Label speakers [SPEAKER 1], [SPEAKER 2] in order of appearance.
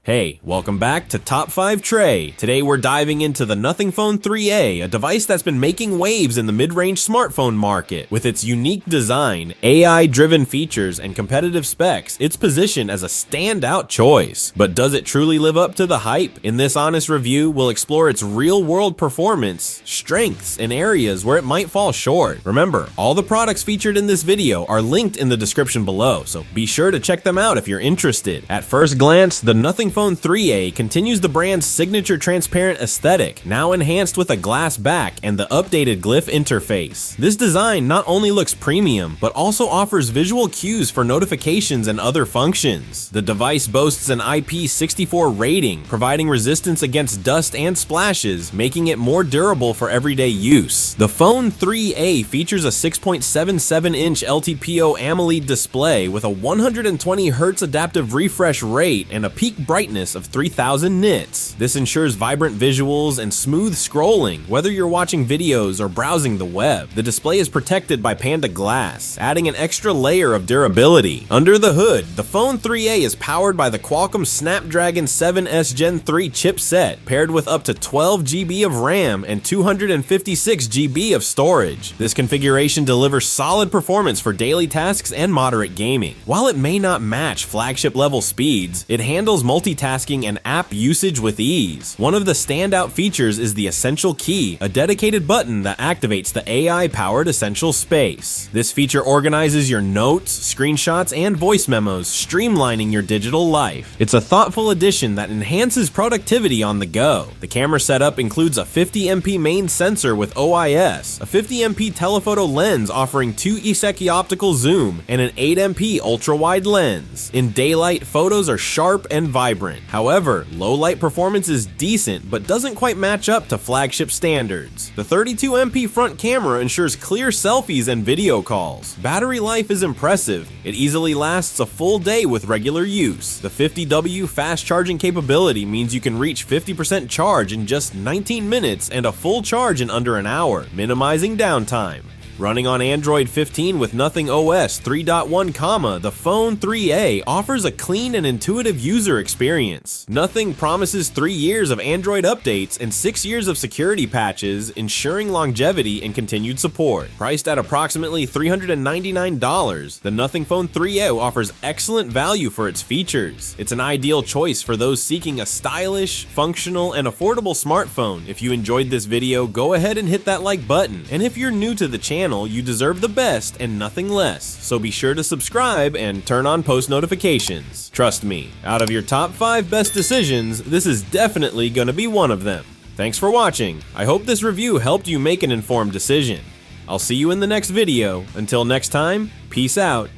[SPEAKER 1] Hey, welcome back to Top 5 Tray. Today we're diving into the Nothing Phone 3A, a device that's been making waves in the mid-range smartphone market. With its unique design, AI-driven features, and competitive specs, it's positioned as a standout choice. But does it truly live up to the hype? In this honest review, we'll explore its real-world performance, strengths, and areas where it might fall short. Remember, all the products featured in this video are linked in the description below, so be sure to check them out if you're interested. At first glance, the Nothing Phone 3A continues the brand's signature transparent aesthetic, now enhanced with a glass back and the updated glyph interface. This design not only looks premium, but also offers visual cues for notifications and other functions. The device boasts an IP64 rating, providing resistance against dust and splashes, making it more durable for everyday use. The Phone 3A features a 6.77-inch LTPO AMOLED display with a 120 Hz adaptive refresh rate and a peak brightness of 3000 nits. This ensures vibrant visuals and smooth scrolling, whether you're watching videos or browsing the web. The display is protected by Panda Glass, adding an extra layer of durability. Under the hood, the Phone 3A is powered by the Qualcomm Snapdragon 7S Gen 3 chipset, paired with up to 12 GB of RAM and 256 GB of storage. This configuration delivers solid performance for daily tasks and moderate gaming. While it may not match flagship-level speeds, it handles multitasking and app usage with ease. One of the standout features is the Essential Key, a dedicated button that activates the AI-powered Essential Space. This feature organizes your notes, screenshots, and voice memos, streamlining your digital life. It's a thoughtful addition that enhances productivity on the go. The camera setup includes a 50MP main sensor with OIS, a 50MP telephoto lens offering 2 Iseki optical zoom, and an 8MP ultra-wide lens. In daylight, photos are sharp and vibrant. However, low light performance is decent but doesn't quite match up to flagship standards. The 32MP front camera ensures clear selfies and video calls. Battery life is impressive. It easily lasts a full day with regular use. The 50W fast charging capability means you can reach 50% charge in just 19 minutes and a full charge in under an hour, minimizing downtime. Running on Android 15 with Nothing OS 3.1, the Phone 3A offers a clean and intuitive user experience. Nothing promises 3 years of Android updates and 6 years of security patches, ensuring longevity and continued support. Priced at approximately $399, the Nothing Phone 3A offers excellent value for its features. It's an ideal choice for those seeking a stylish, functional, and affordable smartphone. If you enjoyed this video, go ahead and hit that like button. And if you're new to the channel, you deserve the best and nothing less, so be sure to subscribe and turn on post notifications. Trust me, out of your top 5 best decisions, this is definitely gonna be one of them. Thanks for watching. I hope this review helped you make an informed decision. I'll see you in the next video. Until next time, peace out.